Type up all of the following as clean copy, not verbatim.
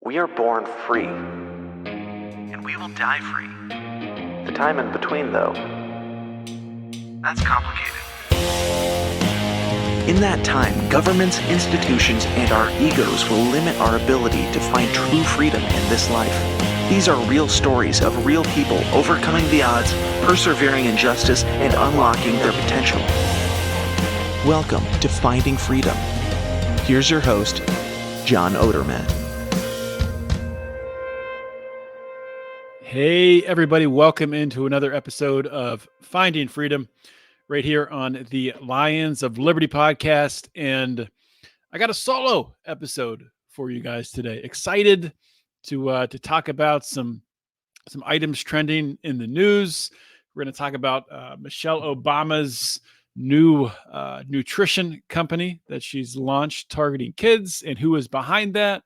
We are born free. And we will die free. The time in between, though, that's complicated. In that time, governments, institutions, and our egos will limit our ability to find true freedom in this life. These are real stories of real people overcoming the odds, persevering in justice, and unlocking their potential. Welcome to Finding Freedom. Here's your host, John Odermatt. Hey, everybody. Welcome into another episode of Finding Freedom right here on the Lions of Liberty podcast. And I got a solo episode for you guys today. Excited to talk about some items trending in the news. We're going to talk about Michelle Obama's new nutrition company that she's launched targeting kids and who is behind that.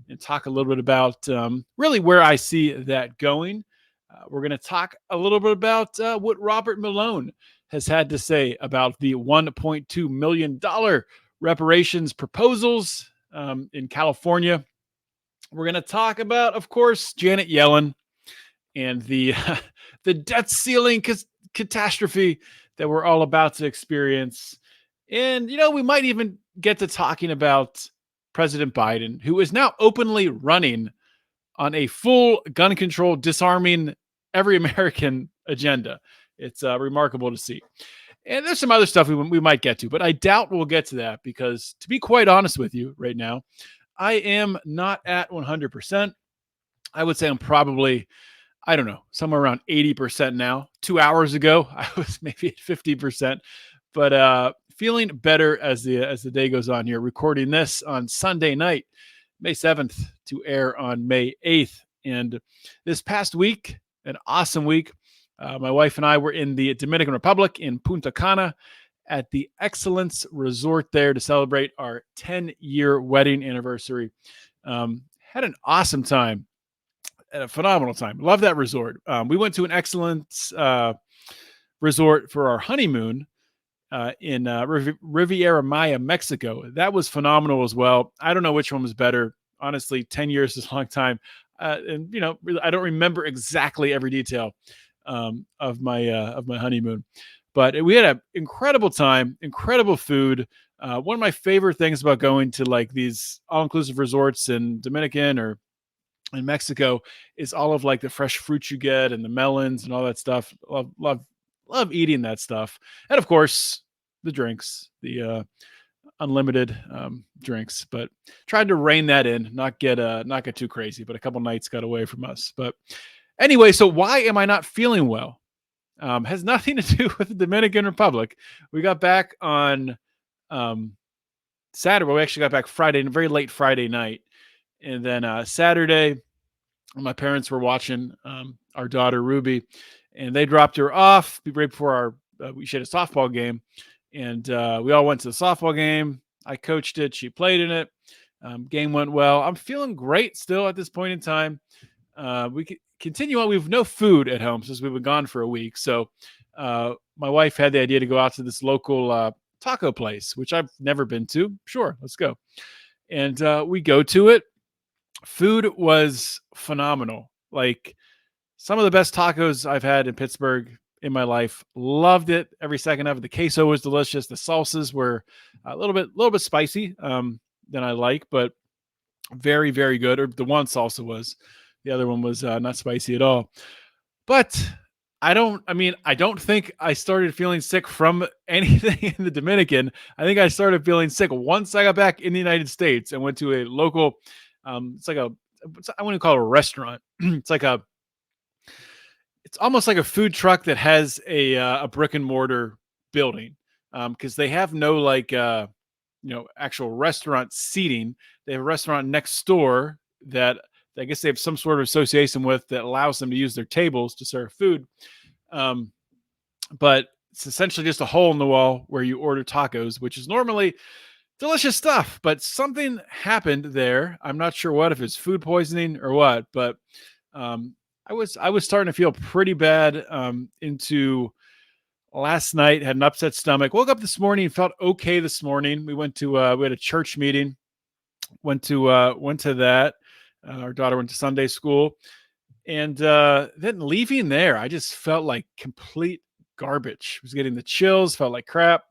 And talk a little bit about really where I see that going. We're going to talk a little bit about what Robert Malone has had to say about the $1.2 million reparations proposals in California. We're going to talk about, of course, Janet Yellen and the debt ceiling catastrophe that we're all about to experience. And, we might even get to talking about President Biden, who is now openly running on a full gun control, disarming every American agenda. It's remarkable to see. And there's some other stuff we might get to, but I doubt we'll get to that because, to be quite honest with you right now, I am not at 100%. I would say I'm probably, somewhere around 80% now. 2 hours ago, I was maybe at 50%, but feeling better as the day goes on here, recording this on Sunday night, May 7th, to air on May 8th. And this past week, an awesome week, my wife and I were in the Dominican Republic in Punta Cana at the Excellence Resort there to celebrate our 10-year wedding anniversary. Had an awesome time, a phenomenal time. Love that resort. We went to an Excellence resort for our honeymoon in Riviera Maya, Mexico. That was phenomenal as well. I don't know which one was better. Honestly, 10 years is a long time. And I don't remember exactly every detail of my honeymoon. But we had an incredible time, incredible food. One of my favorite things about going to like these all-inclusive resorts in Dominican or in Mexico is all of like the fresh fruit you get and the melons and all that stuff. Love eating that stuff. And of course, the drinks, the unlimited drinks, but tried to rein that in, not get too crazy, but a couple nights got away from us. But anyway, so why am I not feeling well? Has nothing to do with the Dominican Republic. We got back on Saturday. Well, we actually got back Friday, very late Friday night. And then Saturday, my parents were watching our daughter, Ruby, and they dropped her off right before she had a softball game. And we all went to the softball game. I coached it. She played in it. Game went well. I'm feeling great still at this point in time. We can continue on. We have no food at home since we've been gone for a week. So my wife had the idea to go out to this local taco place, which I've never been to. Sure, let's go. And we go to it. Food was phenomenal. Like some of the best tacos I've had in Pittsburgh in my life. Loved it every second of it. The queso was delicious. The salsas were a little bit spicy than I like, but very, very good. Or the one salsa was. The other one was not spicy at all. But I don't think I started feeling sick from anything in the Dominican. I think I started feeling sick once I got back in the United States and went to a local, I wouldn't call it a restaurant. It's almost like a food truck that has a brick and mortar building because they have no actual restaurant seating. They have a restaurant next door that I guess they have some sort of association with that allows them to use their tables to serve food. But it's essentially just a hole in the wall where you order tacos, which is normally delicious stuff. But something happened there. I'm not sure what, if it's food poisoning or what, but I was starting to feel pretty bad into last night. Had an upset stomach. Woke up this morning, felt okay this morning. We went to we had a church meeting. Went to that. Our daughter went to Sunday school. And then leaving there, I just felt like complete garbage. I was getting the chills, felt like crap.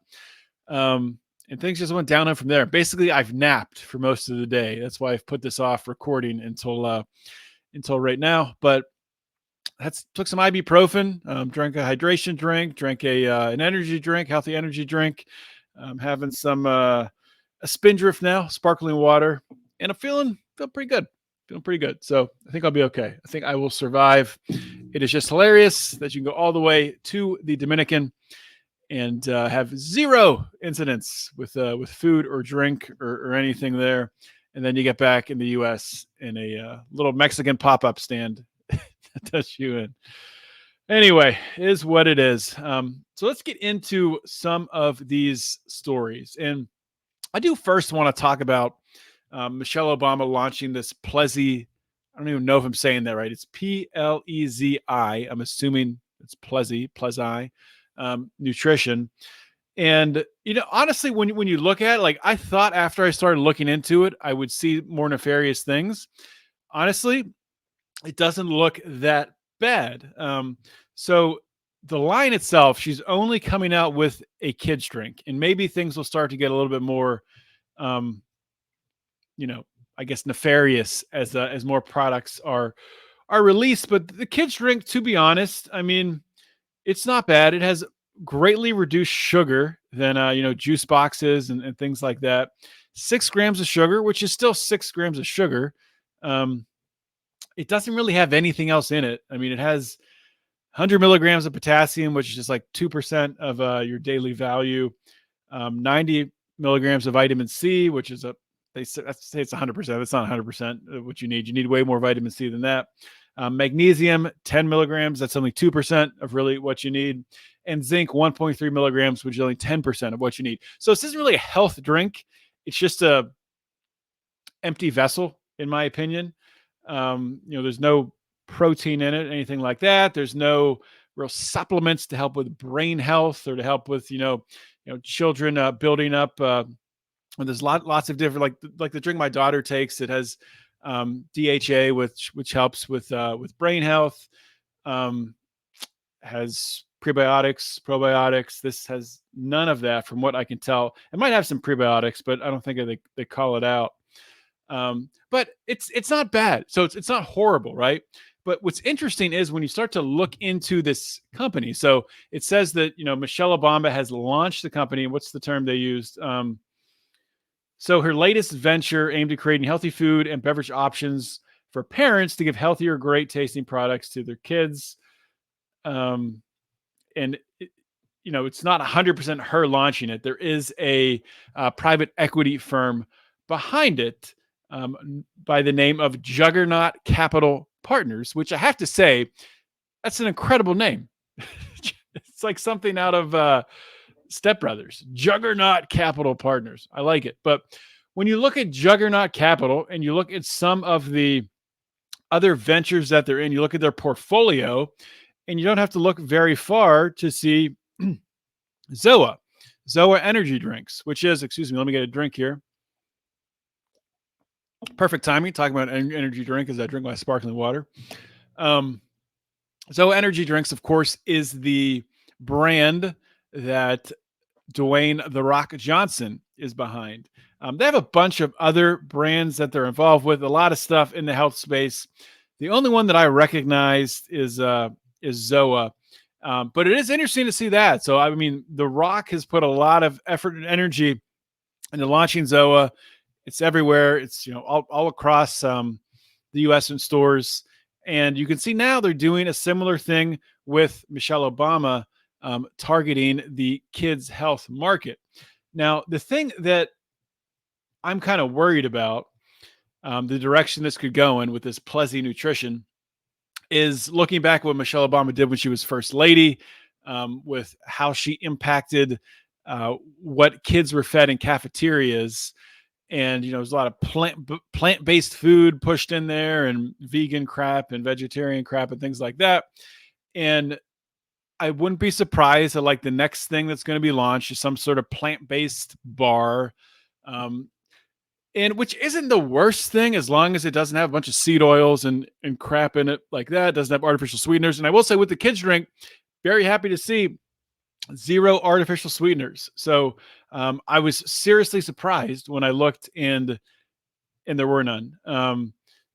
And things just went downhill from there. Basically, I've napped for most of the day. That's why I've put this off recording until right now. But took some ibuprofen, drank a hydration drink, drank an energy drink, healthy energy drink. Having some a Spindrift now, sparkling water, and I'm feel pretty good. Feeling pretty good. So I think I'll be okay. I think I will survive. It is just hilarious that you can go all the way to the Dominican and have zero incidents with food or drink or anything there. And then you get back in the U.S. in a little Mexican pop-up stand that does you in. Anyway, is what it is. So let's get into some of these stories. And I do first want to talk about Michelle Obama launching this PLEZi. I don't even know if I'm saying that right. It's PLEZi. I'm assuming it's PLEZi Nutrition. And, honestly, when you look at it, like I thought after I started looking into it, I would see more nefarious things. Honestly, it doesn't look that bad. So the line itself, she's only coming out with a kid's drink, and maybe things will start to get a little bit more, I guess nefarious as more products are released. But the kids drink, to be honest, I mean, it's not bad. It has greatly reduced sugar than juice boxes and things like that. 6 grams of sugar, which is still 6 grams of sugar. It doesn't really have anything else in it. I mean, it has 100 milligrams of potassium, which is just like 2% of your daily value. 90 milligrams of vitamin C, which is they say it's 100%. It's not 100% what you need. You need way more vitamin C than that. Magnesium, 10 milligrams. That's only 2% of really what you need. And zinc, 1.3 milligrams, which is only 10% of what you need. So this isn't really a health drink. It's just a empty vessel, in my opinion. There's no protein in it, anything like that. There's no real supplements to help with brain health or to help with, children building up. And there's lots of different, like the drink my daughter takes. It has DHA, which helps with brain health. Has prebiotics, probiotics. This has none of that, from what I can tell. It might have some prebiotics, but I don't think they call it out. But it's not bad. So it's not horrible, right? But what's interesting is when you start to look into this company. So it says that, Michelle Obama has launched the company. What's the term they used? So her latest venture aimed at creating healthy food and beverage options for parents to give healthier, great tasting products to their kids. And it's not 100% her launching it. There is a private equity firm behind it by the name of Juggernaut Capital Partners, which I have to say, that's an incredible name. It's like something out of Step Brothers. Juggernaut Capital Partners. I like it. But when you look at Juggernaut Capital and you look at some of the other ventures that they're in, you look at their portfolio, and you don't have to look very far to see Zoa energy drinks, which is, excuse me, let me get a drink here. Perfect timing, talking about an energy drink as I drink my sparkling water. Zoa energy drinks, of course, is the brand that Dwayne "The Rock" Johnson is behind. They have a bunch of other brands that they're involved with, a lot of stuff in the health space. The only one that I recognize is Zoa. But it is interesting to see that. So, I mean, The Rock has put a lot of effort and energy into launching Zoa. It's everywhere. It's, all across the U.S. in stores. And you can see now they're doing a similar thing with Michelle Obama, targeting the kids' health market. Now, the thing that I'm kind of worried about, the direction this could go in with this PLEZi Nutrition, is looking back at what Michelle Obama did when she was first lady, with how she impacted what kids were fed in cafeterias. And, there's a lot of plant-based food pushed in there, and vegan crap and vegetarian crap and things like that. And I wouldn't be surprised that the next thing that's going to be launched is some sort of plant-based bar. And which isn't the worst thing as long as it doesn't have a bunch of seed oils and crap in it like that. It doesn't have artificial sweeteners. And I will say with the kids drink, very happy to see 0 artificial sweeteners. So I was seriously surprised when I looked and there were none.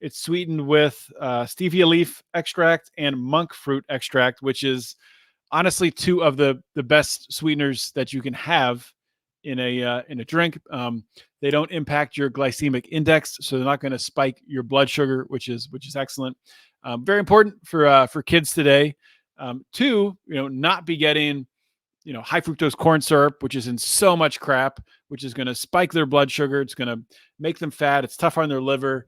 It's sweetened with stevia leaf extract and monk fruit extract, which is honestly 2 of the best sweeteners that you can have in a drink. They don't impact your glycemic index, so they're not going to spike your blood sugar, which is excellent. Very important for kids today. 2, not be getting high fructose corn syrup, which is in so much crap, which is going to spike their blood sugar. It's going to make them fat. It's tough on their liver.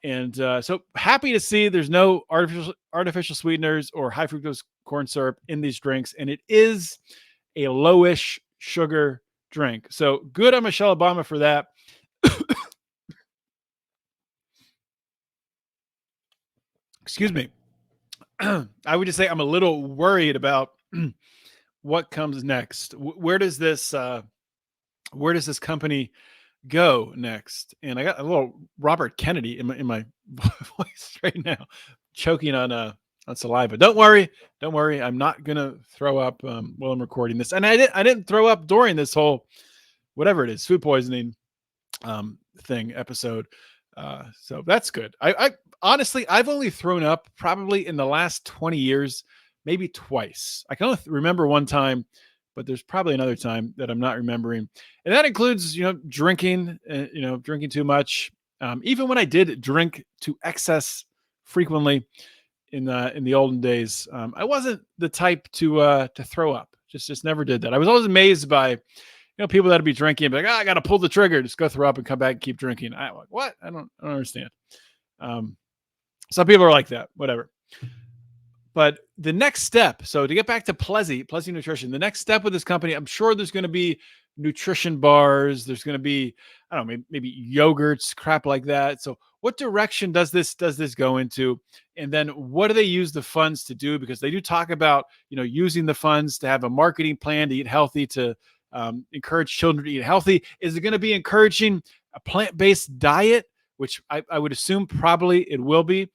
And so happy to see there's no artificial sweeteners or high fructose corn syrup in these drinks. And it is a lowish sugar drink. So good on Michelle Obama for that. Excuse me. I would just say I'm a little worried about what comes next. Where does this company go next? And I got a little Robert Kennedy in my voice right now, choking on saliva. Don't worry. I'm not gonna throw up while I'm recording this. And I didn't throw up during this whole whatever it is, food poisoning thing episode. So that's good. I honestly, I've only thrown up probably in the last 20 years, maybe twice. I can only remember one time, but there's probably another time that I'm not remembering. And that includes, drinking, drinking too much. Even when I did drink to excess frequently in the olden days, I wasn't the type to throw up. Just never did that. I was always amazed by, people that'd be drinking and be like, I got to pull the trigger, just go throw up and come back and keep drinking. I'm like, what? I don't understand. Some people are like that, whatever. But the next step, so to get back to PLEZi Nutrition, the next step with this company, I'm sure there's going to be nutrition bars. There's going to be, I don't know, maybe yogurts, crap like that. So what direction does this go into? And then what do they use the funds to do? Because they do talk about, using the funds to have a marketing plan to eat healthy, to encourage children to eat healthy. Is it going to be encouraging a plant-based diet, which I would assume probably it will be?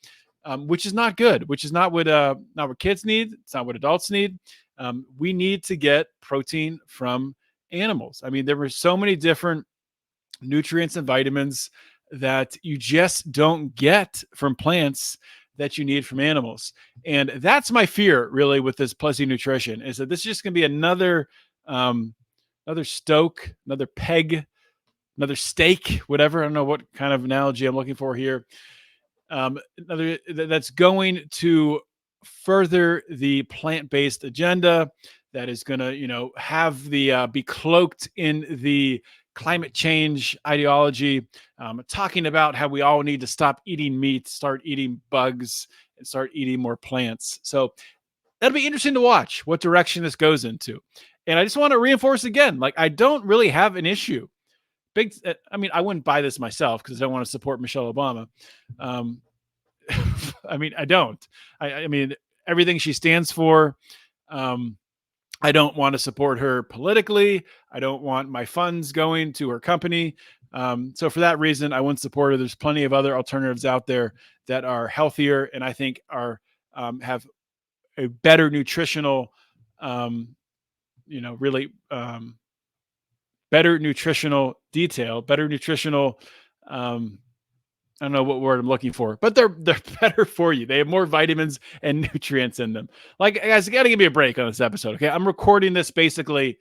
Which is not good, which is not what kids need. It's not what adults need. We need to get protein from animals. I mean, there were so many different nutrients and vitamins that you just don't get from plants that you need from animals. And that's my fear really with this PLEZi Nutrition, is that this is just going to be another stoke, another peg, another steak, whatever. I don't know what kind of analogy I'm looking for here. Another that's going to further the plant-based agenda, that is going to, have the be cloaked in the climate change ideology, talking about how we all need to stop eating meat, start eating bugs, and start eating more plants. So that'll be interesting to watch what direction this goes into. And I just want to reinforce again, like, I don't really have an issue. I wouldn't buy this myself because I don't want to support Michelle Obama. I don't. I mean, everything she stands for, I don't want to support her politically. I don't want my funds going to her company. So for that reason, I wouldn't support her. There's plenty of other alternatives out there that are healthier and I think are have a better nutritional, better nutritional detail, better nutritional, I don't know what word I'm looking for, but they're better for you. They have more vitamins and nutrients in them. Like, guys, you got to give me a break on this episode. Okay. I'm recording this basically,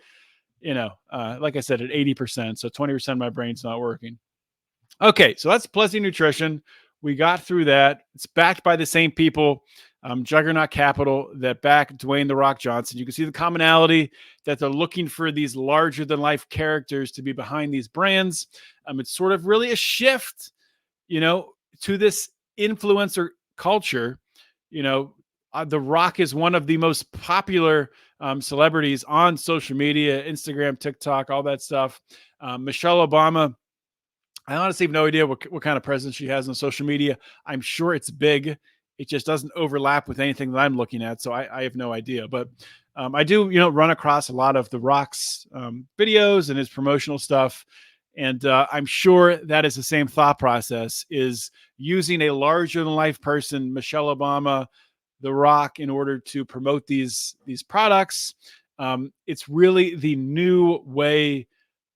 like I said, at 80%. So 20% of my brain's not working. Okay. So that's PLEZi Nutrition. We got through that. It's backed by the same people, Juggernaut Capital, that back Dwayne "The Rock" Johnson. You can see the commonality that they're looking for these larger than life characters to be behind these brands. It's sort of really a shift, to this influencer culture. The Rock is one of the most popular celebrities on social media, Instagram, TikTok, all that stuff. Michelle Obama, I honestly have no idea what kind of presence she has on social media. I'm sure it's big. It just doesn't overlap with anything that I'm looking at. So I have no idea. But I do, run across a lot of The Rock's videos and his promotional stuff. And I'm sure that is the same thought process, is using a larger than life person, Michelle Obama, The Rock, in order to promote these products. It's really the new way,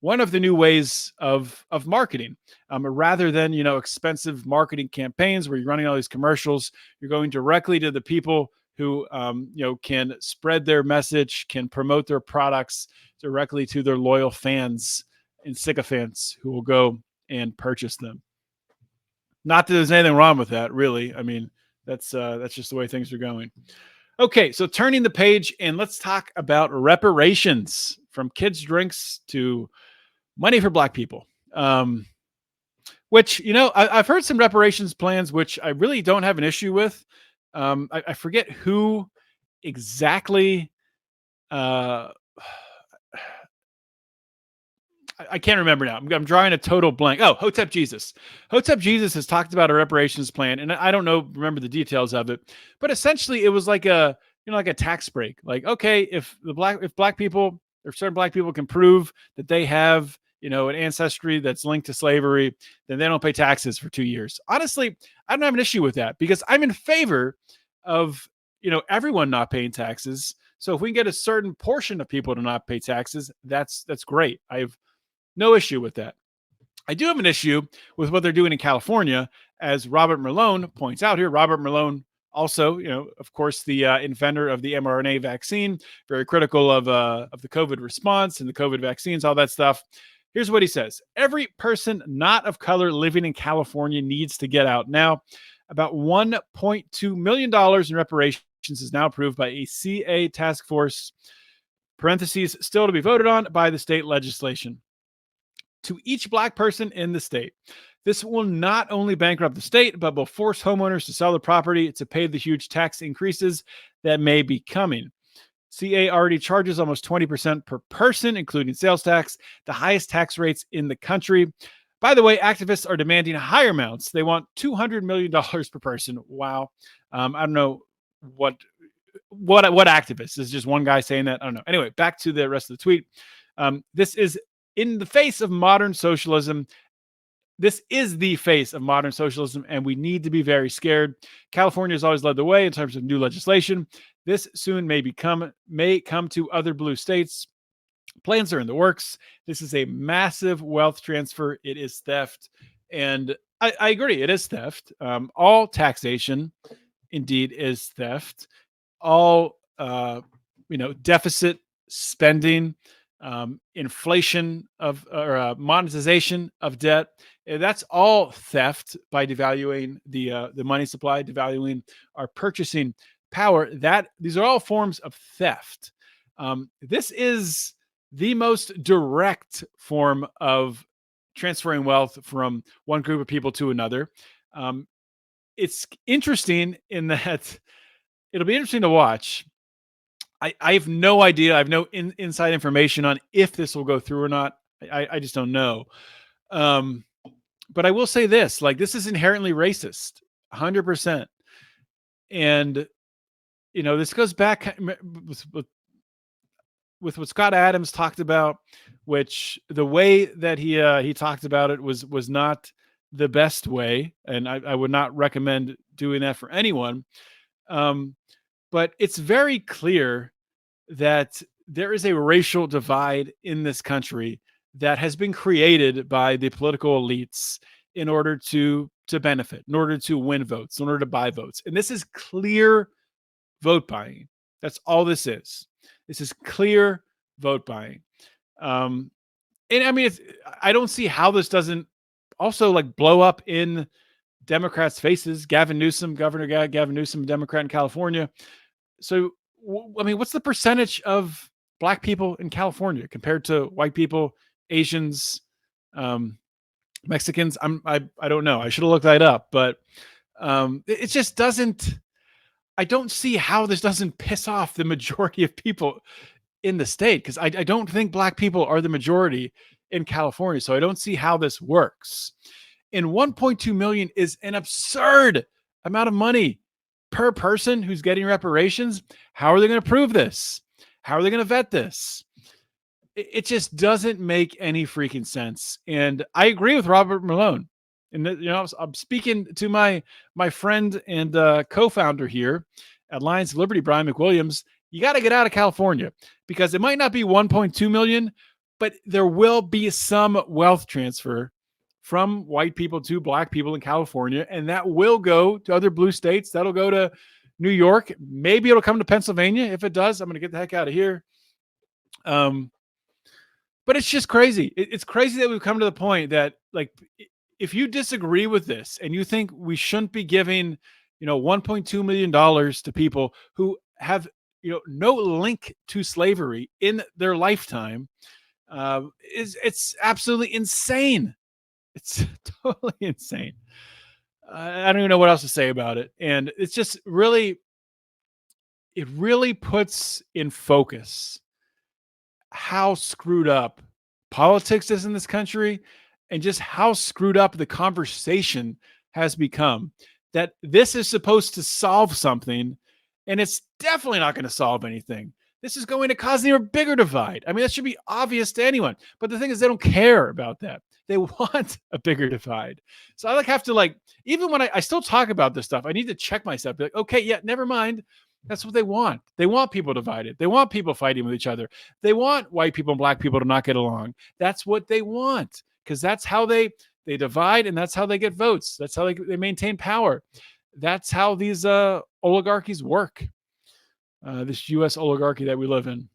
one of the new ways of marketing. Rather than, expensive marketing campaigns where you're running all these commercials, you're going directly to the people who can spread their message, can promote their products directly to their loyal fans and sycophants who will go and purchase them. Not that there's anything wrong with that, really. I mean, that's just the way things are going. Okay, so turning the page, and let's talk about reparations, from kids' drinks to money for Black people. Which, I've heard some reparations plans, which I really don't have an issue with. I forget who exactly. I can't remember now. I'm drawing a total blank. Oh, Hotep Jesus. Hotep Jesus has talked about a reparations plan, and I don't remember the details of it, but essentially it was like a tax break. Like, okay, if Black people, or certain Black people, can prove that they have, an ancestry that's linked to slavery, then they don't pay taxes for 2 years. Honestly, I don't have an issue with that, because I'm in favor of, everyone not paying taxes. So if we can get a certain portion of people to not pay taxes, that's great. I have no issue with that. I do have an issue with what they're doing in California, as Robert Malone points out here. Robert Malone, also, of course, the inventor of the mRNA vaccine, very critical of the COVID response and the COVID vaccines, all that stuff. Here's what he says. Every person not of color living in California needs to get out now. About $1.2 million in reparations is now approved by a CA task force, parentheses, still to be voted on by the state legislation, to each Black person in the state. This will not only bankrupt the state, but will force homeowners to sell their property to pay the huge tax increases that may be coming. CA already charges almost 20% per person, including sales tax, the highest tax rates in the country. By the way, activists are demanding higher amounts. They want $200 million per person. Wow. I don't know what activists. This is just one guy saying that. I don't know. Anyway, back to the rest of the tweet. This is in the face of modern socialism. This is the face of modern socialism, and we need to be very scared. California has always led the way in terms of new legislation. This soon may come to other blue states. Plans are in the works. This is a massive wealth transfer. It is theft. And I agree, it is theft. All taxation, indeed, is theft. All, deficit spending, inflation or monetization of debt, that's all theft by devaluing the money supply, devaluing our purchasing power. These are all forms of theft. This is the most direct form of transferring wealth from one group of people to another. It's interesting in that it'll be interesting to watch. I have no idea. I have no inside information on if this will go through or not. I just don't know. But I will say this, this is inherently racist, 100%. And, this goes back with what Scott Adams talked about, which the way that he talked about it was not the best way. And I would not recommend doing that for anyone. But it's very clear that there is a racial divide in this country that has been created by the political elites in order to benefit, in order to win votes, in order to buy votes. And this is clear vote buying. That's all this is. This is clear vote buying. And I mean, I don't see how this doesn't also blow up in Democrats' faces. Governor Gavin Newsom, Democrat in California. So, I mean, what's the percentage of Black people in California compared to white people, Asians, Mexicans? I don't know. I should have looked that up, but it just doesn't. I don't see how this doesn't piss off the majority of people in the state, because I don't think Black people are the majority in California. So I don't see how this works. And 1.2 million is an absurd amount of money per person who's getting reparations. How are they going to prove this? How are they going to vet this? It just doesn't make any freaking sense. And I agree with Robert Malone. And I'm speaking to my friend and co-founder here at Lions of Liberty, Brian McWilliams. You got to get out of California because it might not be 1.2 million, but there will be some wealth transfer from white people to black people in California, and that will go to other blue states. That'll go to New York. Maybe it'll come to Pennsylvania. If it does, I'm going to get the heck out of here. But it's just crazy. It's crazy that we've come to the point that, like, if you disagree with this and you think we shouldn't be giving, $1.2 million to people who have, no link to slavery in their lifetime, it's absolutely insane. It's totally insane. I don't even know what else to say about it. And it's just really puts in focus how screwed up politics is in this country and just how screwed up the conversation has become. That this is supposed to solve something, and it's definitely not going to solve anything. This is going to cause an even bigger divide. I mean, that should be obvious to anyone. But the thing is, they don't care about that. They want a bigger divide. So I have to, even when I still talk about this stuff, I need to check myself. Be like, okay, yeah, never mind. That's what they want. They want people divided. They want people fighting with each other. They want white people and black people to not get along. That's what they want, because that's how they divide, and that's how they get votes. That's how they maintain power. That's how these oligarchies work. This U.S. oligarchy that we live in.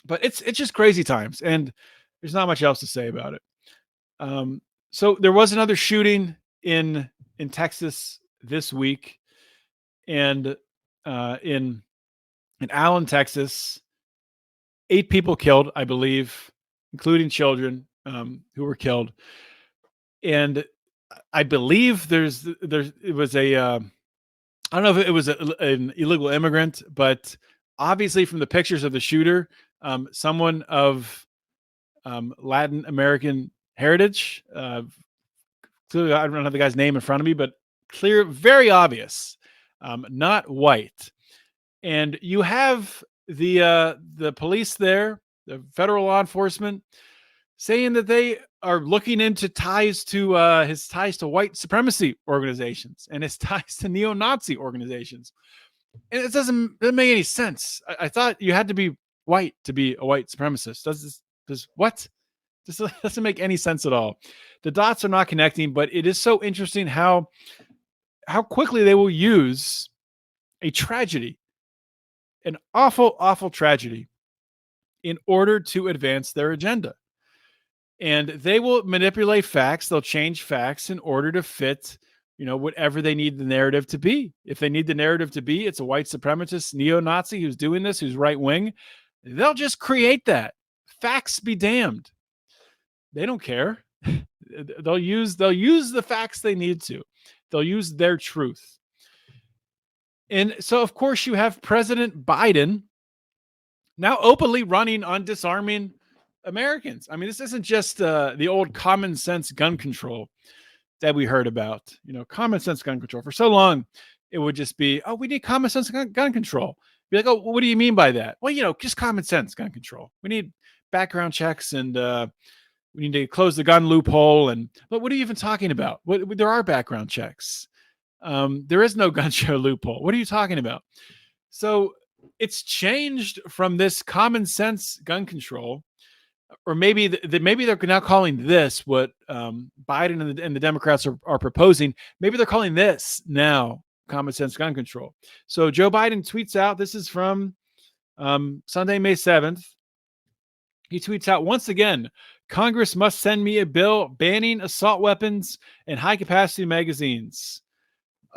But it's just crazy times, and there's not much else to say about it. So there was another shooting in Texas this week, and in Allen, Texas, 8 people killed, I believe, including children who were killed. And I believe it was I don't know if it was an illegal immigrant, but obviously from the pictures of the shooter, someone of Latin American heritage. Clearly, I don't have the guy's name in front of me, but clear, very obvious, not white. And you have the police there, the federal law enforcement, saying that they are looking into his ties to white supremacy organizations and his ties to neo-Nazi organizations. And it doesn't make any sense. I thought you had to be white to be a white supremacist. What? This doesn't make any sense at all. The dots are not connecting, but it is so interesting how quickly they will use a tragedy, an awful, awful tragedy, in order to advance their agenda. And they will manipulate facts. They'll change facts in order to fit, whatever they need the narrative to be. If they need the narrative to be, it's a white supremacist neo-Nazi who's doing this, who's right wing, they'll just create that. Facts be damned. They don't care. They'll use the facts they need to. They'll use their truth. And so, of course, you have President Biden now openly running on disarming Americans. I mean, this isn't just the old common sense gun control that we heard about. Common sense gun control. For so long, it would just be, oh, we need common sense gun control. Be like, oh, what do you mean by that? Well, just common sense gun control. We need background checks, and we need to close the gun loophole. But what are you even talking about? There are background checks. There is no gun show loophole. What are you talking about? So it's changed from this common sense gun control, or maybe they're now calling this what Biden and the Democrats are proposing. Maybe they're calling this now common sense gun control. So Joe Biden tweets out, this is from Sunday, May 7th. He tweets out, once again, Congress must send me a bill banning assault weapons and high-capacity magazines.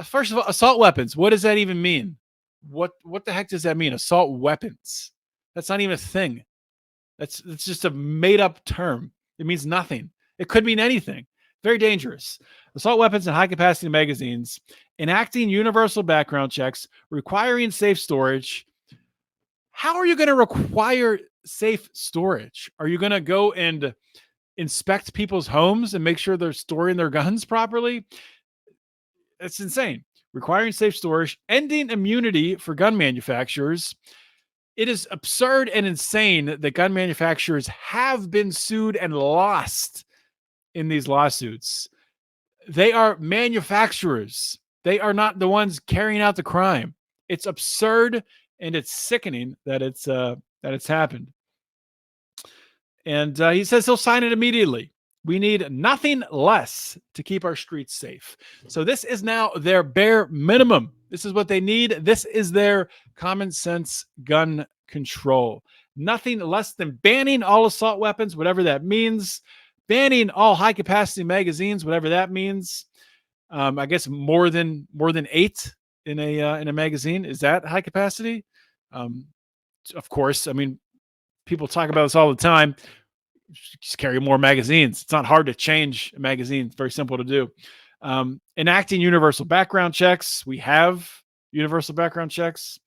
First of all, assault weapons, what does that even mean? What the heck does that mean, assault weapons? That's not even a thing. It's just a made-up term. It means nothing. It could mean anything. Very dangerous. Assault weapons and high-capacity magazines, enacting universal background checks, requiring safe storage. How are you going to require safe storage? Are you going to go and inspect people's homes and make sure they're storing their guns properly? It's insane. Requiring safe storage, ending immunity for gun manufacturers, It is absurd and insane that gun manufacturers have been sued and lost in these lawsuits. They are manufacturers. They are not the ones carrying out the crime. It's absurd and it's sickening that it's happened. And he says he'll sign it immediately. We need nothing less to keep our streets safe. So this is now their bare minimum. This is what they need. This is their common sense gun control. Nothing less than banning all assault weapons, whatever that means. Banning all high capacity magazines, whatever that means. I guess more than 8 in a magazine. Is that high capacity? Of course. I mean, people talk about this all the time. Just carry more magazines. It's not hard to change a magazine. It's very simple to do. Enacting universal background checks. We have universal background checks.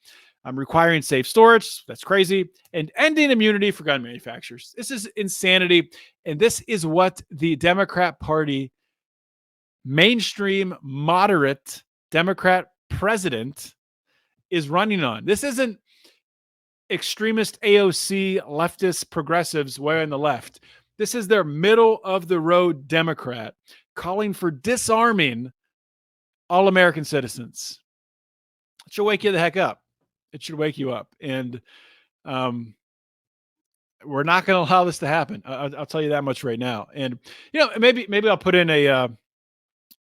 Requiring safe storage. That's crazy. And ending immunity for gun manufacturers. This is insanity. And this is what the Democrat Party, mainstream, moderate Democrat president is running on. This isn't extremist AOC, leftist progressives way on the left. This is their middle of the road Democrat calling for disarming all American citizens. It should wake you the heck up. It should wake you up. And we're not going to allow this to happen. I'll tell you that much right now. And, maybe I'll put in a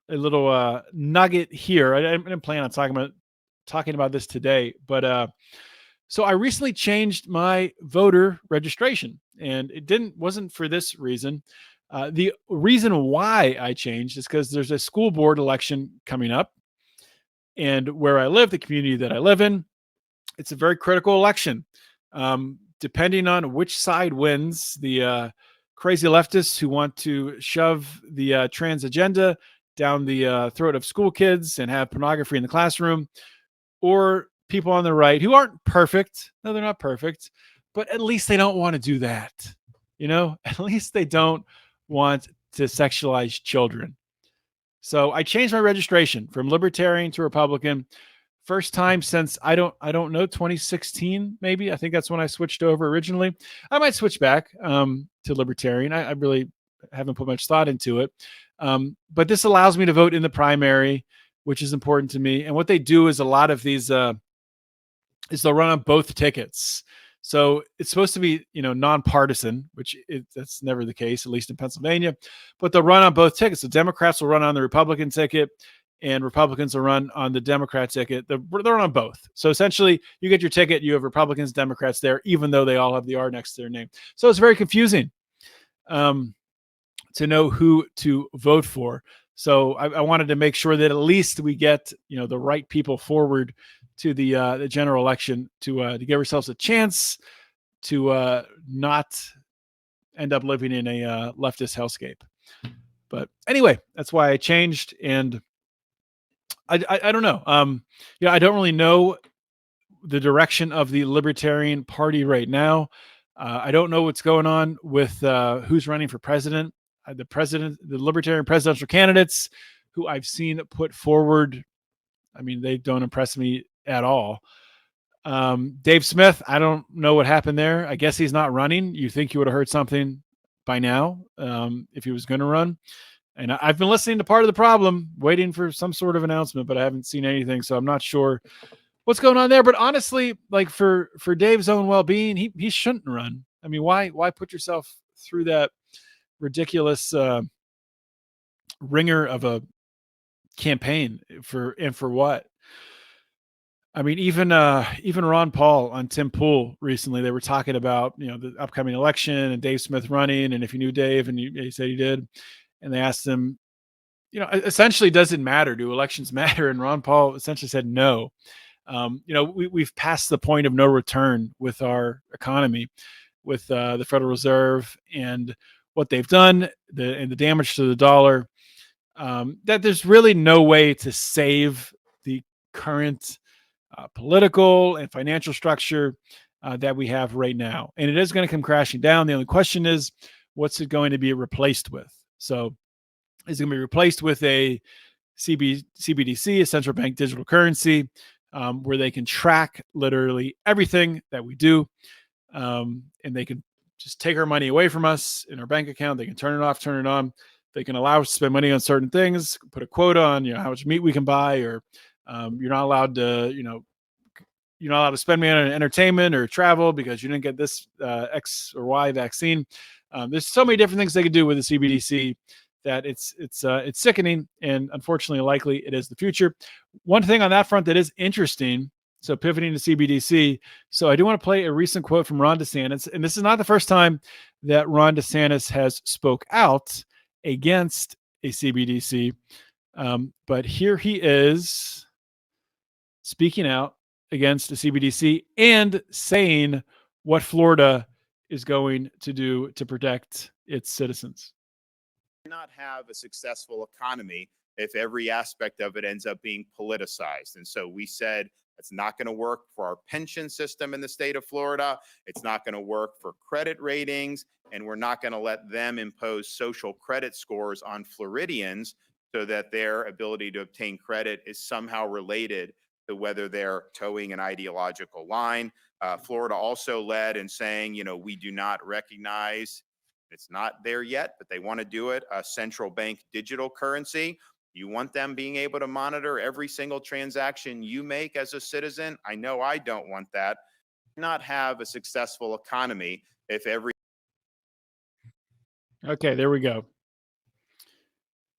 little nugget here. I didn't plan on talking about this today, but so I recently changed my voter registration, and it wasn't for this reason. The reason why I changed is because there's a school board election coming up, and where I live, the community that I live in, it's a very critical election. Depending on which side wins, the crazy leftists who want to shove the trans agenda down the throat of school kids and have pornography in the classroom, or people on the right who aren't perfect. No, they're not perfect, but at least they don't want to do that. At least they don't want to sexualize children. So I changed my registration from libertarian to Republican. First time since I don't know, 2016, maybe. I think that's when I switched over originally. I might switch back to libertarian. I really haven't put much thought into it. But this allows me to vote in the primary, which is important to me. And what they do is a lot of these is they'll run on both tickets. So it's supposed to be, nonpartisan, which that's never the case, at least in Pennsylvania. But they'll run on both tickets. So Democrats will run on the Republican ticket, and Republicans will run on the Democrat ticket. They're on both. So essentially, you get your ticket, you have Republicans, Democrats there, even though they all have the R next to their name. So it's very confusing to know who to vote for. So I wanted to make sure that at least we get the right people forward to the general election to give ourselves a chance to not end up living in a leftist hellscape. But anyway, that's why I changed, and I don't know. I don't really know the direction of the Libertarian Party right now. I don't know what's going on with who's running for president. The Libertarian presidential candidates who I've seen put forward, I mean, they don't impress me at all. Dave Smith, I don't know what happened there. I guess he's not running. You think you would have heard something by now if he was going to run. And I've been listening to Part of the Problem, waiting for some sort of announcement, but I haven't seen anything. So I'm not sure what's going on there. But honestly, like for Dave's own well-being, he shouldn't run. I mean, why put yourself through that ridiculous ringer of a campaign for what? I mean, even Ron Paul on Tim Pool recently, they were talking about the upcoming election and Dave Smith running, and if you knew Dave, and he said he did, and they asked him, essentially, does it matter? Do elections matter? And Ron Paul essentially said no. We've passed the point of no return with our economy, with the Federal Reserve and what they've done, and the damage to the dollar. That there's really no way to save the current political and financial structure that we have right now. And it is going to come crashing down. The only question is, what's it going to be replaced with? So is it going to be replaced with a CBDC, a central bank digital currency? where they can track literally everything that we do. And they can just take our money away from us in our bank account. They can turn it off, turn it on. They can allow us to spend money on certain things, put a quota on, how much meat we can buy, or you're not allowed to, you're not allowed to spend money on entertainment or travel because you didn't get this X or Y vaccine. There's so many different things they could do with the CBDC that it's sickening, and unfortunately, likely it is the future. One thing on that front that is interesting. So pivoting to CBDC. So I do want to play a recent quote from Ron DeSantis, and this is not the first time that Ron DeSantis has spoke out against a CBDC, but here he is speaking out against the CBDC and saying what Florida is going to do to protect its citizens. Not have a successful economy if every aspect of it ends up being politicized. And so we said it's not going to work for our pension system in the state of Florida. It's not going to work for credit ratings, and we're not going to let them impose social credit scores on Floridians so that their ability to obtain credit is somehow related to whether they're towing an ideological line. Florida also led in saying, we do not recognize, it's not there yet, but they want to do it, a central bank digital currency. You want them being able to monitor every single transaction you make as a citizen? I know I don't want that. Not have a successful economy if every... Okay, there we go.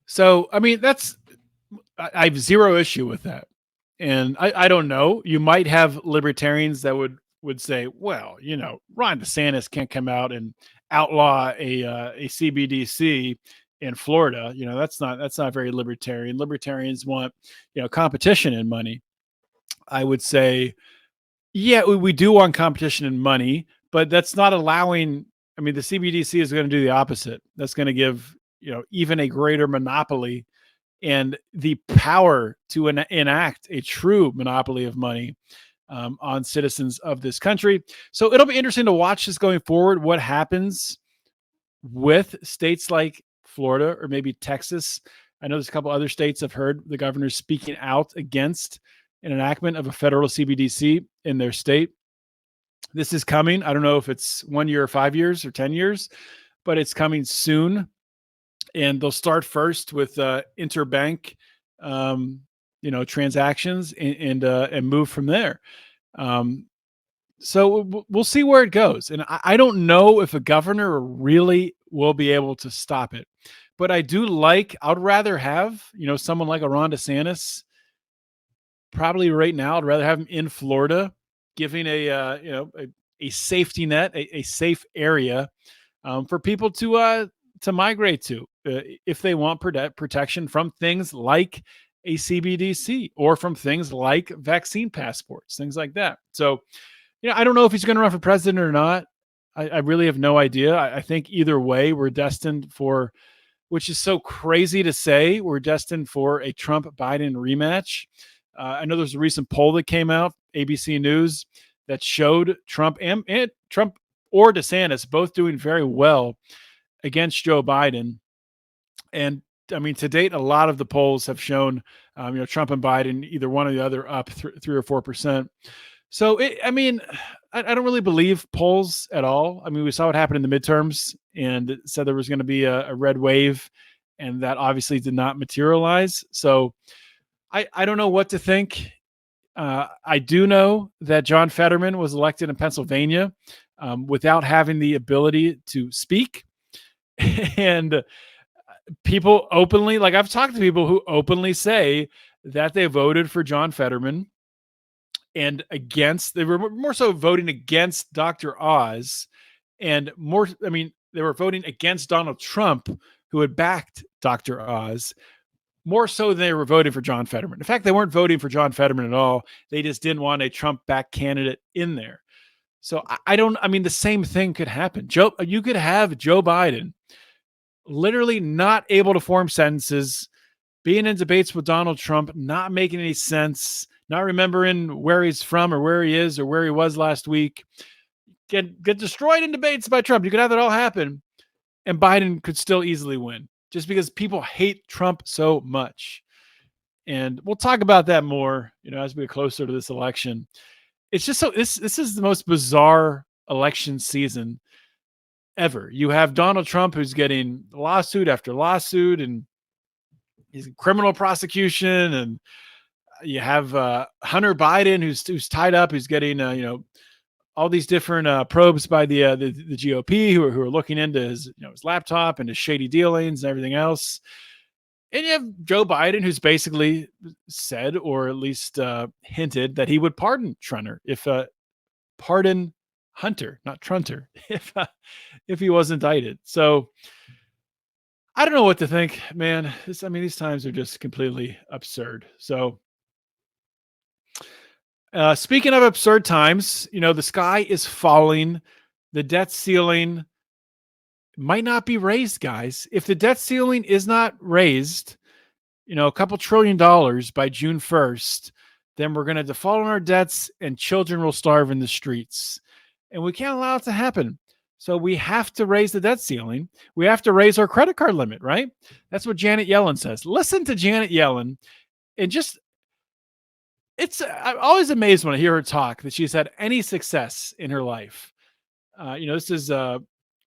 So, I have zero issue with that. And I don't know. You might have libertarians that would say, well, Ron DeSantis can't come out and outlaw a CBDC in Florida. That's not very libertarian. Libertarians want, competition and money. I would say, yeah, we do want competition and money, but that's not allowing. The CBDC is going to do the opposite. That's going to give, even a greater monopoly and the power to enact a true monopoly of money on citizens of this country. So it'll be interesting to watch this going forward, what happens with states like Florida or maybe Texas. I know there's a couple other states I've heard the governors speaking out against an enactment of a federal CBDC in their state. This is coming. I don't know if it's 1 year or 5 years or 10 years, but it's coming soon. And they'll start first with interbank, transactions and move from there. So we'll see where it goes. And I don't know if a governor really will be able to stop it. But I I'd rather have, someone like a Ron DeSantis, probably right now, I'd rather have him in Florida, giving a safety net, a safe area for people to migrate to if they want protection from things like a CBDC or from things like vaccine passports, things like that. So, I don't know if he's going to run for president or not. I really have no idea. I think either way, we're destined for, which is so crazy to say, we're destined for a Trump-Biden rematch. I know there's a recent poll that came out, ABC News, that showed Trump and Trump or DeSantis both doing very well against Joe Biden. And to date, a lot of the polls have shown, Trump and Biden, either one or the other, up 3 or 4%. So, I don't really believe polls at all. We saw what happened in the midterms, and it said there was going to be a red wave, and that obviously did not materialize. So I don't know what to think. I do know that John Fetterman was elected in Pennsylvania without having the ability to speak. And people openly, I've talked to people who openly say that they voted for John Fetterman and they were more so voting against Dr. Oz, and they were voting against Donald Trump, who had backed Dr. Oz, more so than they were voting for John Fetterman. In fact, they weren't voting for John Fetterman at all. They just didn't want a Trump-backed candidate in there. So the same thing could happen. You could have Joe Biden literally not able to form sentences, being in debates with Donald Trump, not making any sense, not remembering where he's from or where he is or where he was last week, get destroyed in debates by Trump. You could have that all happen, and Biden could still easily win just because people hate Trump so much. And we'll talk about that more, as we get closer to this election. It's just this is the most bizarre election season ever. You have Donald Trump, who's getting lawsuit after lawsuit, and he's in criminal prosecution, and you have Hunter Biden, who's tied up, who's getting all these different probes by the GOP, who are looking into his his laptop and his shady dealings and everything else. And you have Joe Biden, who's basically said, or at least hinted, that he would pardon Hunter pardon Hunter, not Trunter, if he was indicted. So I don't know what to think, man. These times are just completely absurd. So speaking of absurd times, the sky is falling. The debt ceiling might not be raised, guys. If the debt ceiling is not raised, a couple $1 trillion by June 1st, then we're going to default on our debts and children will starve in the streets. And we can't allow it to happen. So we have to raise the debt ceiling. We have to raise our credit card limit, right? That's what Janet Yellen says. Listen to Janet Yellen, and I'm always amazed when I hear her talk that she's had any success in her life. This is a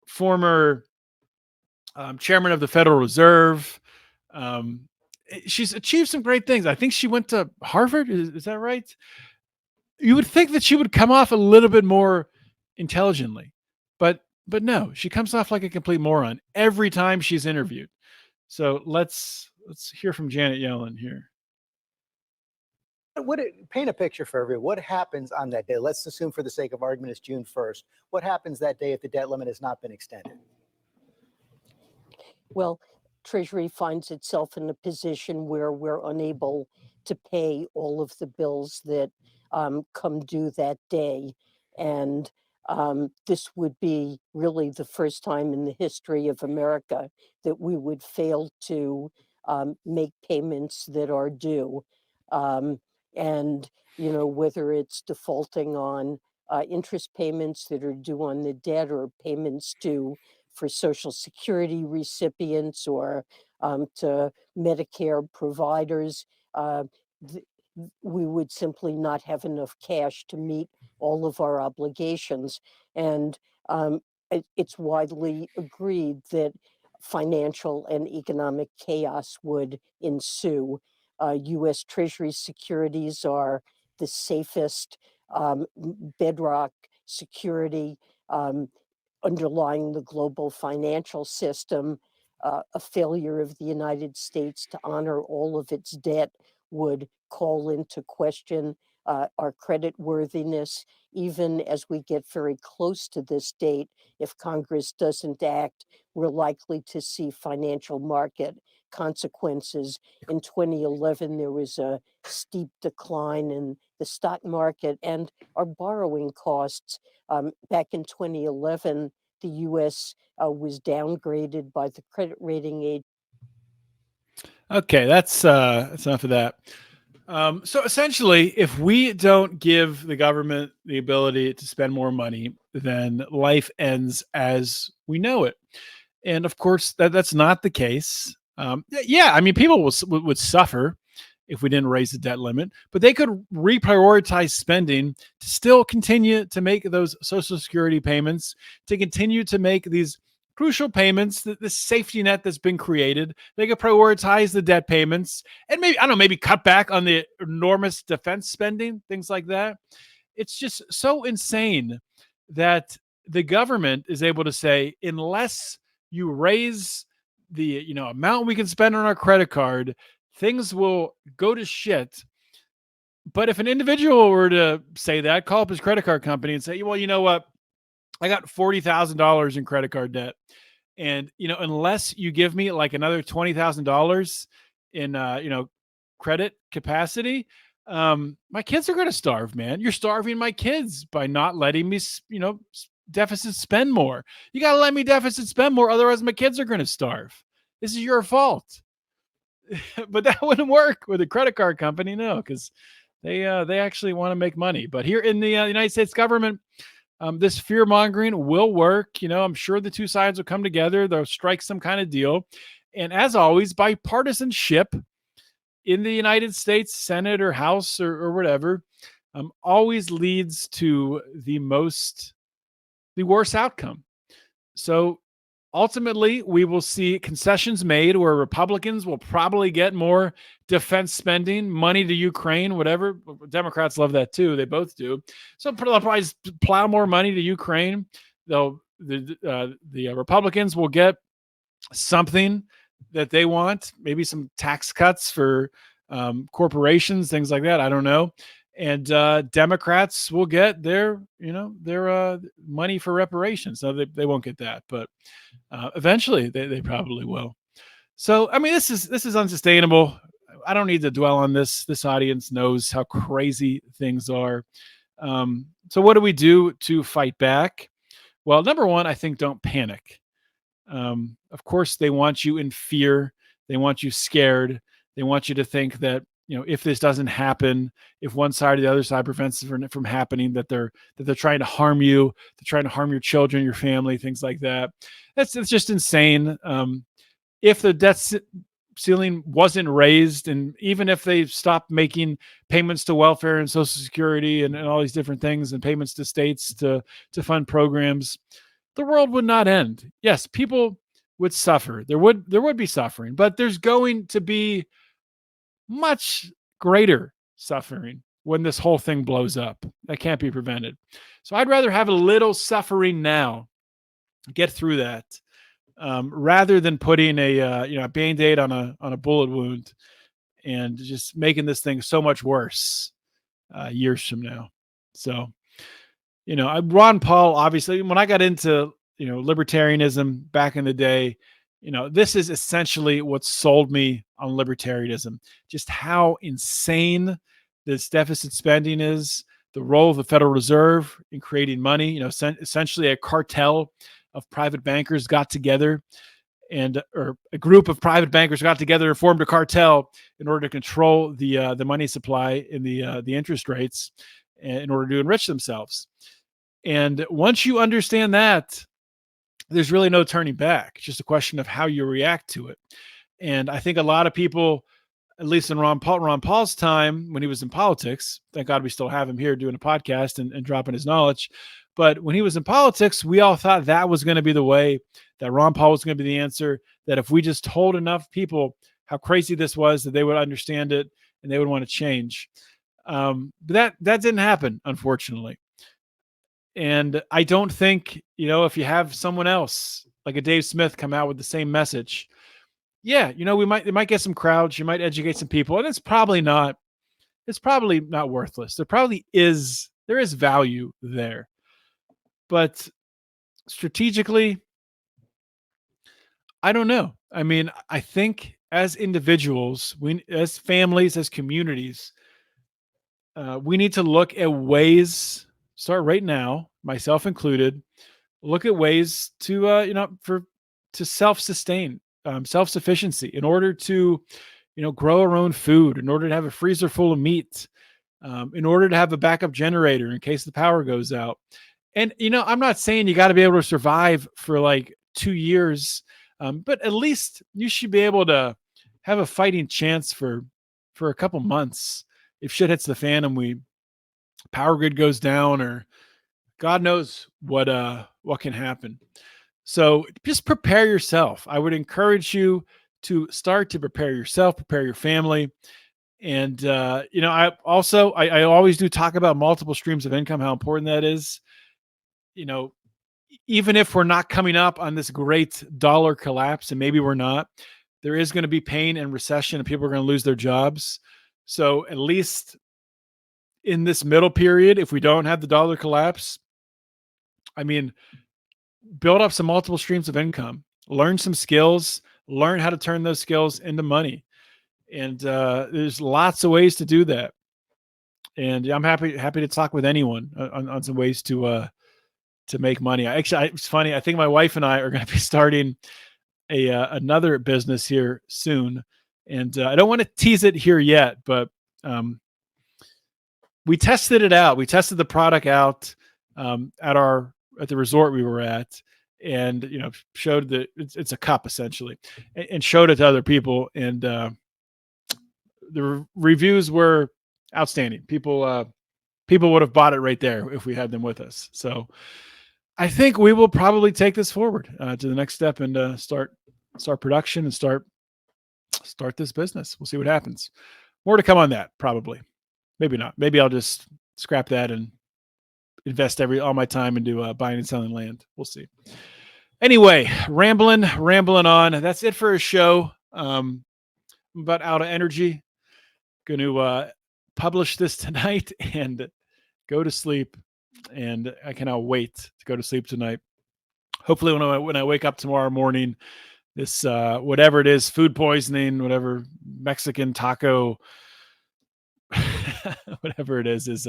former chairman of the Federal Reserve. She's achieved some great things. I think she went to Harvard. Is that right? You would think that she would come off a little bit more intelligently, but no, she comes off like a complete moron every time she's interviewed. So let's hear from Janet Yellen here. Paint a picture for everyone. What happens on that day? Let's assume, for the sake of argument, it's June 1st. What happens that day if the debt limit has not been extended? Well, Treasury finds itself in a position where we're unable to pay all of the bills that come due that day. And this would be really the first time in the history of America that we would fail to make payments that are due. And, whether it's defaulting on interest payments that are due on the debt, or payments due for Social Security recipients, or to Medicare providers, we would simply not have enough cash to meet all of our obligations. And it's widely agreed that financial and economic chaos would ensue. U.S. Treasury securities are the safest bedrock security underlying the global financial system. A failure of the United States to honor all of its debt would call into question our credit worthiness. Even as we get very close to this date, if Congress doesn't act, we're likely to see financial market consequences. In 2011, there was a steep decline in the stock market and our borrowing costs. Back in 2011, the U.S. Was downgraded by the credit rating agency. Okay, that's enough of that. So essentially, if we don't give the government the ability to spend more money, then life ends as we know it. And of course, that's not the case. People would suffer if we didn't raise the debt limit, but they could reprioritize spending to still continue to make those Social Security payments, to continue to make these crucial payments, the safety net that's been created. They could prioritize the debt payments and maybe cut back on the enormous defense spending, things like that. It's just so insane that the government is able to say, unless you raise the amount we can spend on our credit card, things will go to shit. But if an individual were to say that, call up his credit card company and say, well, you know what? I got $40,000 in credit card debt. And, unless you give me like another $20,000 in, credit capacity, my kids are going to starve, man. You're starving my kids by not letting me, deficit spend more. You got to let me deficit spend more. Otherwise my kids are going to starve. This is your fault. But that wouldn't work with a credit card company. No, because they actually want to make money. But here in the United States government, this fear mongering will work. I'm sure the two sides will come together. They'll strike some kind of deal. And as always, bipartisanship in the United States Senate or House or whatever always leads to the worst outcome. So ultimately, we will see concessions made where Republicans will probably get more defense spending, money to Ukraine, whatever. Democrats love that too. They both do. So they'll probably just plow more money to Ukraine. The Republicans will get something that they want, maybe some tax cuts for corporations, things like that. I don't know. And Democrats will get their money for reparations. So they won't get that, but eventually they probably will. So I mean, this is unsustainable. I don't need to dwell on this. This audience knows how crazy things are. So what do we do to fight back? Well, number one, I think don't panic. Of course, they want you in fear. They want you scared. They want you to think that, if this doesn't happen, if one side or the other side prevents it from happening, that they're trying to harm you, they're trying to harm your children, your family, things like that. It's just insane. If the debt ceiling wasn't raised, and even if they stopped making payments to welfare and Social Security and all these different things, and payments to states to fund programs, the world would not end. Yes, people would suffer. There would be suffering, but there's going to be much greater suffering when this whole thing blows up. That can't be prevented. So I'd rather have a little suffering now, get through that, rather than putting a Band-Aid on a bullet wound and just making this thing so much worse years from now. So, Ron Paul, obviously, when I got into libertarianism back in the day, this is essentially what sold me on libertarianism, just how insane this deficit spending is, the role of the Federal Reserve in creating money. Essentially a cartel of private bankers got together, or a group of private bankers got together and formed a cartel in order to control the money supply and the interest rates in order to enrich themselves. And once you understand that, there's really no turning back. It's just a question of how you react to it. And I think a lot of people, at least in Ron Paul's time when he was in politics, thank God we still have him here doing a podcast and dropping his knowledge. But when he was in politics, we all thought that was going to be the way, that Ron Paul was going to be the answer, that if we just told enough people how crazy this was, that they would understand it and they would want to change. But that didn't happen, unfortunately. And I don't think, if you have someone else like a Dave Smith come out with the same message, it might get some crowds, you might educate some people, and it's probably not worthless. There is value there. But strategically, I don't know. I mean, I think as individuals, as families, as communities, we need to look at ways, start right now, myself included, look at ways to self-sustain, self-sufficiency, in order to grow our own food, in order to have a freezer full of meat, in order to have a backup generator in case the power goes out. And I'm not saying you got to be able to survive for like 2 years, but at least you should be able to have a fighting chance for a couple months if shit hits the fan and power grid goes down, or God knows what can happen. So just prepare yourself. I would encourage you to start to prepare yourself, prepare your family. And, I always do talk about multiple streams of income, how important that is. Even if we're not coming up on this great dollar collapse, and maybe we're not, there is going to be pain and recession and people are going to lose their jobs. So at least in this middle period, if we don't have the dollar collapse, build up some multiple streams of income, learn some skills, learn how to turn those skills into money. And there's lots of ways to do that. And I'm happy to talk with anyone on some ways to make money. It's funny. I think my wife and I are going to be starting another business here soon. And I don't want to tease it here yet, but we tested it out. We tested the product out at the resort we were at, and showed that it's a cup essentially, and showed it to other people. And reviews were outstanding. People would have bought it right there if we had them with us. So I think we will probably take this forward to the next step and start production and start this business. We'll see what happens. More to come on that, probably. Maybe not. Maybe I'll just scrap that and invest all my time into buying and selling land. We'll see. Anyway, rambling on. That's it for a show. I'm about out of energy. Going to publish this tonight and go to sleep. And I cannot wait to go to sleep tonight. Hopefully when I wake up tomorrow morning, this whatever it is, food poisoning, whatever Mexican taco, whatever it is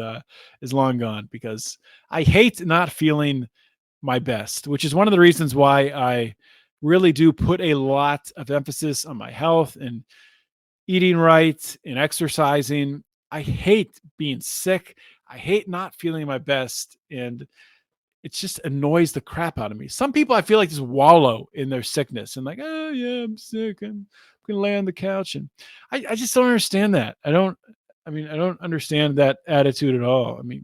long gone, because I hate not feeling my best, which is one of the reasons why I really do put a lot of emphasis on my health and eating right and exercising. I hate being sick. I hate not feeling my best, and it just annoys the crap out of me. Some people I feel like just wallow in their sickness and like, oh yeah, I'm sick. I'm going to lay on the couch. And I just don't understand that. I don't understand that attitude at all. I mean,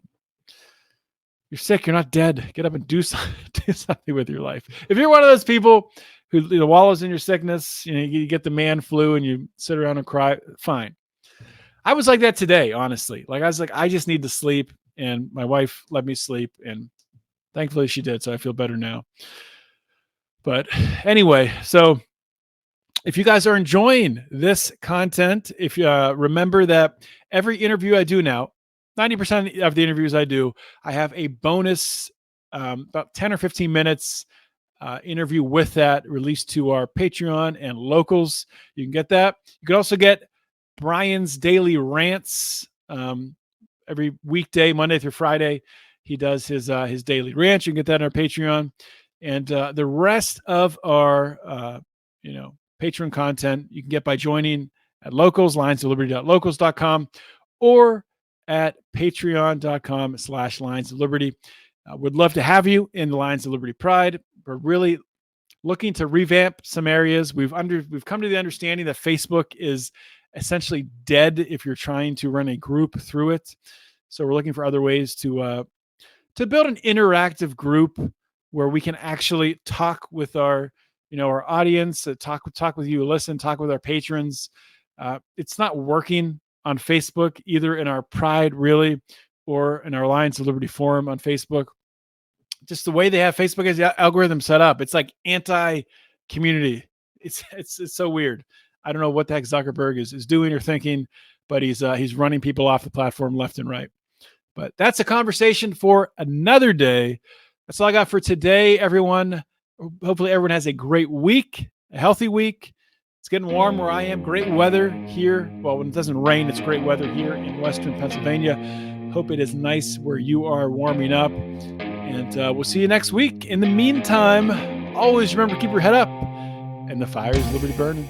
you're sick. You're not dead. Get up and do something with your life. If you're one of those people who wallows in your sickness, you get the man flu and you sit around and cry, fine. I was like that today, honestly. Like I was like, I just need to sleep, and my wife let me sleep, and thankfully she did, so I feel better now. But anyway, so if you guys are enjoying this content, if you remember that every interview I do now, 90% of the interviews I do, I have a bonus, about 10 or 15 minutes interview with that released to our Patreon and locals. You can get that. You can also get Brian's daily rants every weekday, Monday through Friday. He does his daily rant. You can get that on our Patreon, and the rest of our Patreon content you can get by joining at locals, lionsofliberty.locals.com, or at patreon.com/Lions of Liberty. Would love to have you in the Lions of Liberty Pride. We're really looking to revamp some areas. We've come to the understanding that Facebook is essentially dead if you're trying to run a group through it. So we're looking for other ways to build an interactive group where we can actually talk with our audience, talk with you, listen, talk with our patrons. It's not working on Facebook, either in our Pride, really, or in our Lions of Liberty forum on Facebook. Just the way they have Facebook as the algorithm set up, it's like anti-community. It's so weird. I don't know what the heck Zuckerberg is doing or thinking, but he's running people off the platform left and right. But that's a conversation for another day. That's all I got for today, everyone. Hopefully everyone has a great week, a healthy week. It's getting warm where I am. Great weather here. Well, when it doesn't rain, it's great weather here in Western Pennsylvania. Hope it is nice where you are warming up. And we'll see you next week. In the meantime, always remember to keep your head up and the fire is liberty burning.